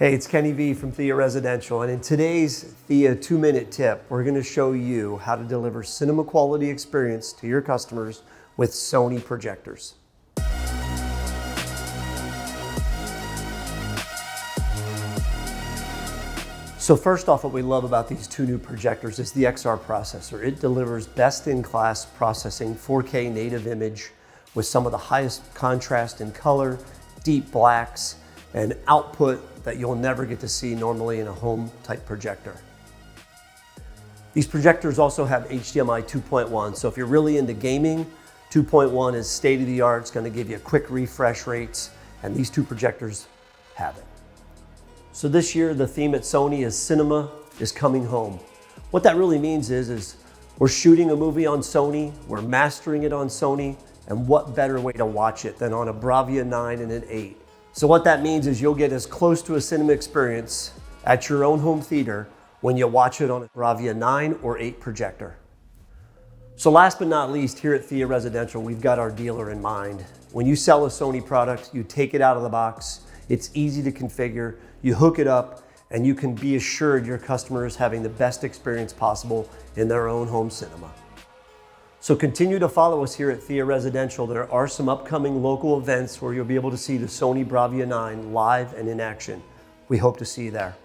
Hey, it's Kenny V from Thea Residential, and in today's Thea 2-minute tip, we're going to show you how to deliver cinema quality experience to your customers with Sony projectors. So first off, what we love about these two new projectors is the XR processor. It delivers best-in-class processing 4K native image with some of the highest contrast in color, deep blacks, and output that you'll never get to see normally in a home type projector. These projectors also have HDMI 2.1, so if you're really into gaming, 2.1 is state of the art. It's going to give you quick refresh rates, and these two projectors have it. So this year, the theme at Sony is cinema is coming home. What that really means is we're shooting a movie on Sony, we're mastering it on Sony, and what better way to watch it than on a BRAVIA 9 and an 8. So what that means is you'll get as close to a cinema experience at your own home theater when you watch it on a BRAVIA 9 or 8 projector. So last but not least, here at Thea Residential, we've got our dealer in mind. When you sell a Sony product, you take it out of the box, it's easy to configure, you hook it up, and you can be assured your customer is having the best experience possible in their own home cinema. So continue to follow us here at Thea Residential. There are some upcoming local events where you'll be able to see the Sony BRAVIA 9 live and in action. We hope to see you there.